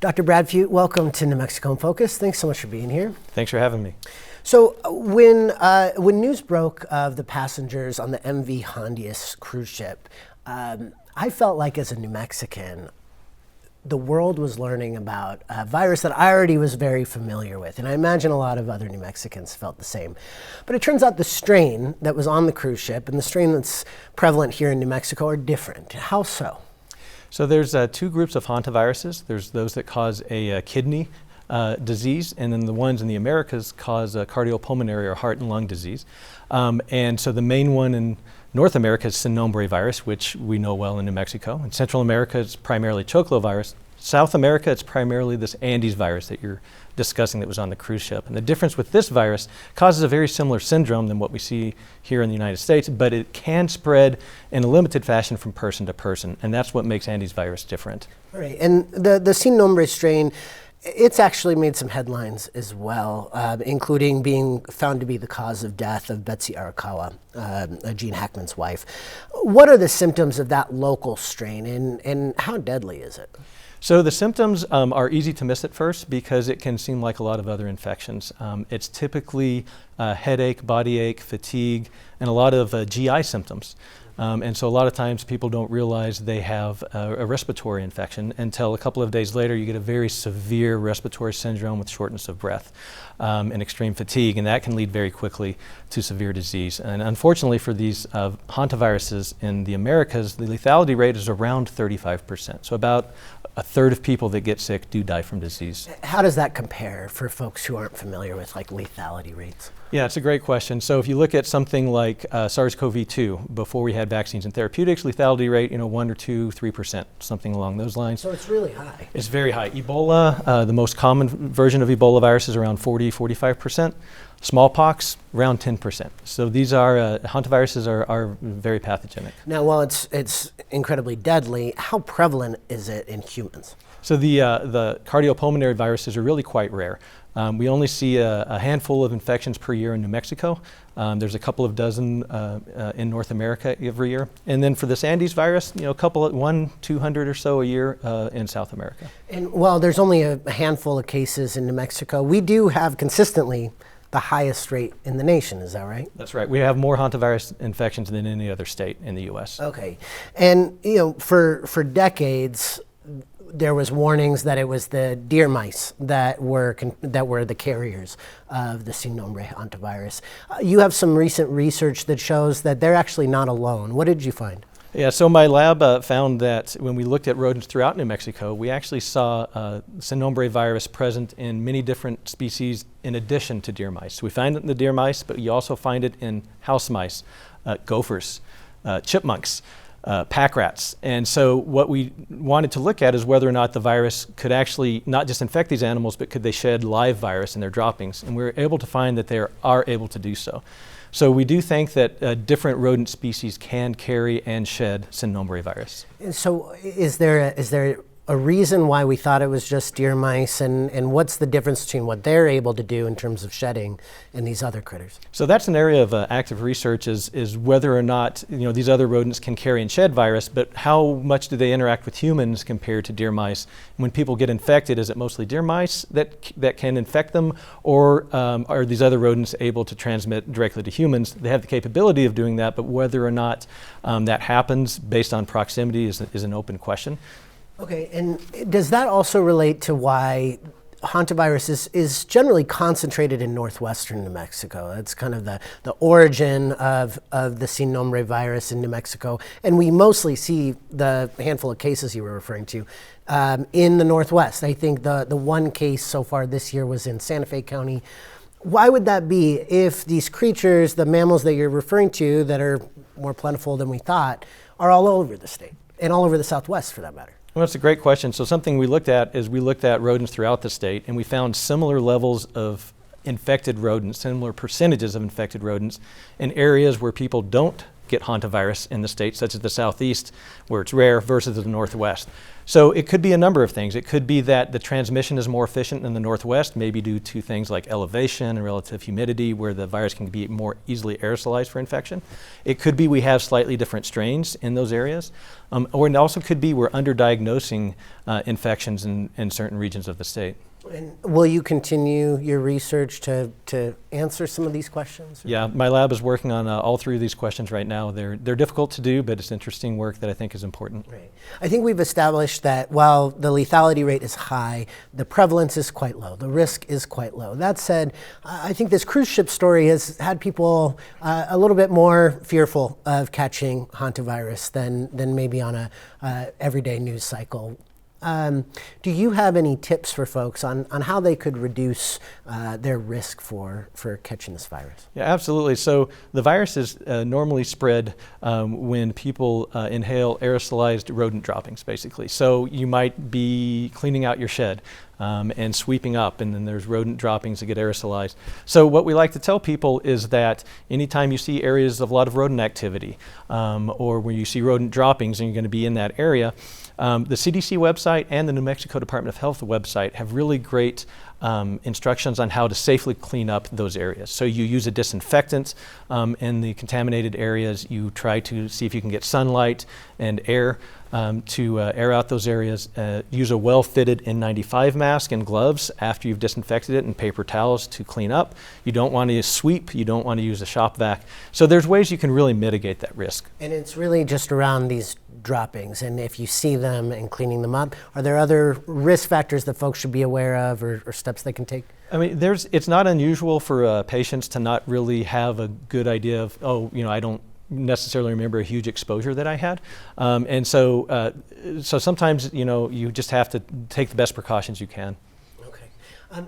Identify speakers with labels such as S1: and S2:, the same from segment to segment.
S1: Dr. Brad Fute, welcome to New Mexico in Focus. Thanks so much for being here.
S2: Thanks for having me.
S1: So when news broke of the passengers on the MV Hondius cruise ship, I felt like as a New Mexican, the world was learning about a virus that I already was very familiar with. And I imagine a lot of other New Mexicans felt the same. But it turns out the strain that was on the cruise ship and the strain that's prevalent here in New Mexico are different. How so?
S2: So there's two groups of hantaviruses. There's those that cause a kidney disease, and then the ones in the Americas cause a cardiopulmonary or heart and lung disease. And so the main one in North America is Sin Nombre virus, which we know well in New Mexico. In Central America, it's primarily Choclo-virus. South America, it's primarily this Andes virus that you're discussing that was on the cruise ship. And the difference with this virus causes a very similar syndrome than what we see here in the United States, but it can spread in a limited fashion from person to person, and that's what makes Andes virus different.
S1: All right, and the Sin Nombre strain, it's actually made some headlines as well, including being found to be the cause of death of Betsy Arakawa, Gene Hackman's wife. What are the symptoms of that local strain, and how deadly is it?
S2: So the symptoms are easy to miss at first because it can seem like a lot of other infections. It's typically headache, body ache, fatigue, and a lot of GI symptoms. And so a lot of times people don't realize they have a respiratory infection until a couple of days later you get a very severe respiratory syndrome with shortness of breath and extreme fatigue, and that can lead very quickly to severe disease. And unfortunately for these hantaviruses in the Americas, the lethality rate is around 35%. So about a third of people that get sick do die from disease.
S1: How does that compare for folks who aren't familiar with like lethality rates?
S2: Yeah, it's a great question. So if you look at something like SARS-CoV-2, before we had vaccines and therapeutics, lethality rate, 1 or 2, 3%, something along those lines.
S1: So it's really high.
S2: It's very high. Ebola, the most common version of Ebola virus is around 40, 45%. Smallpox, around 10%. So these are, hantaviruses are very pathogenic.
S1: Now, while it's incredibly deadly, how prevalent is it in humans?
S2: So the cardiopulmonary viruses are really quite rare. We only see a handful of infections per year in New Mexico. There's a couple of dozen in North America every year. And then for this Andes virus, a couple of 200 or so a year in South America.
S1: And while there's only a handful of cases in New Mexico, we do have consistently the highest rate in the nation, is that right?
S2: That's right. We have more hantavirus infections than any other state in the U.S.
S1: Okay. And, for decades, there was warnings that it was the deer mice that were the carriers of the Sin Nombre hantavirus. You have some recent research that shows that they're actually not alone. What did you find?
S2: Yeah, so my lab found that when we looked at rodents throughout New Mexico, we actually saw Sin Nombre virus present in many different species in addition to deer mice. So we find it in the deer mice, but you also find it in house mice, gophers, chipmunks, pack rats. And so what we wanted to look at is whether or not the virus could actually not just infect these animals, but could they shed live virus in their droppings. And we were able to find that they are able to do so. So we do think that different rodent species can carry and shed Sin Nombre virus.
S1: And so is there a reason why we thought it was just deer mice, and what's the difference between what they're able to do in terms of shedding and these other critters?
S2: So that's an area of active research is whether or not these other rodents can carry and shed virus, but how much do they interact with humans compared to deer mice? When people get infected, is it mostly deer mice that can infect them, or are these other rodents able to transmit directly to humans? They have the capability of doing that, but whether or not that happens based on proximity is an open question.
S1: Okay, and does that also relate to why hantavirus is generally concentrated in northwestern New Mexico? That's kind of the origin of the Sin Nombre virus in New Mexico, and we mostly see the handful of cases you were referring to in the Northwest. I think the one case so far this year was in Santa Fe County. Why would that be if these creatures, the mammals that you're referring to that are more plentiful than we thought, are all over the state and all over the Southwest for that matter?
S2: Well, that's a great question. So something we looked at is we looked at rodents throughout the state, and we found similar levels of infected rodents, similar percentages of infected rodents in areas where people don't get hantavirus in the states, such as the Southeast, where it's rare, versus the Northwest. So it could be a number of things. It could be that the transmission is more efficient in the Northwest, maybe due to things like elevation and relative humidity, where the virus can be more easily aerosolized for infection. It could be we have slightly different strains in those areas. Or it also could be we're underdiagnosing infections in certain regions of the state.
S1: And will you continue your research to answer some of these questions?
S2: Yeah, my lab is working on all three of these questions right now. They're difficult to do, but it's interesting work that I think is important.
S1: Right. I think we've established that while the lethality rate is high, the prevalence is quite low. The risk is quite low. That said, I think this cruise ship story has had people a little bit more fearful of catching hantavirus than maybe on a everyday news cycle. Do you have any tips for folks on how they could reduce their risk for catching this virus?
S2: Yeah, absolutely. So the virus is normally spread when people inhale aerosolized rodent droppings, basically. So you might be cleaning out your shed and sweeping up, and then there's rodent droppings that get aerosolized. So what we like to tell people is that anytime you see areas of a lot of rodent activity, or when you see rodent droppings and you're going to be in that area, the CDC website and the New Mexico Department of Health website have really great instructions on how to safely clean up those areas. So you use a disinfectant in the contaminated areas. You try to see if you can get sunlight and air to air out those areas. Use a well-fitted N95 mask and gloves after you've disinfected it, and paper towels to clean up. You don't want to sweep. You don't want to use a shop vac. So there's ways you can really mitigate that risk.
S1: And it's really just around these droppings, and if you see them and cleaning them up, are there other risk factors that folks should be aware of or steps they can take?
S2: I mean, it's not unusual for patients to not really have a good idea of, I don't necessarily remember a huge exposure that I had. And so sometimes, you just have to take the best precautions you can.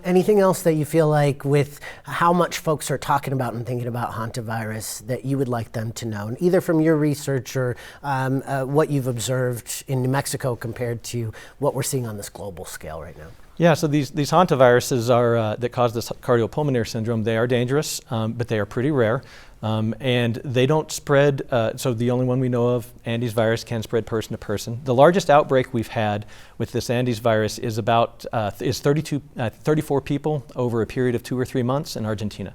S1: Anything else that you feel like with how much folks are talking about and thinking about hantavirus that you would like them to know, and either from your research or what you've observed in New Mexico compared to what we're seeing on this global scale right now?
S2: Yeah, so these hantaviruses are that cause this cardiopulmonary syndrome. They are dangerous, but they are pretty rare. And they don't spread, so the only one we know of, Andes virus, can spread person to person. The largest outbreak we've had with this Andes virus is 34 people over a period of 2 or 3 months in Argentina.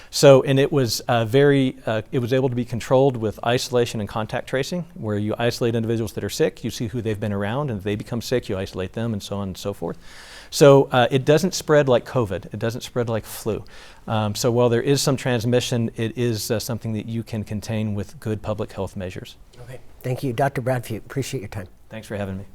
S2: So, and it was it was able to be controlled with isolation and contact tracing, where you isolate individuals that are sick, you see who they've been around, and if they become sick, you isolate them, and so on and so forth. So it doesn't spread like COVID. It doesn't spread like flu. So while there is some transmission, it is something that you can contain with good public health measures.
S1: Okay. Thank you, Dr. Bradfute. Appreciate your time.
S2: Thanks for having me.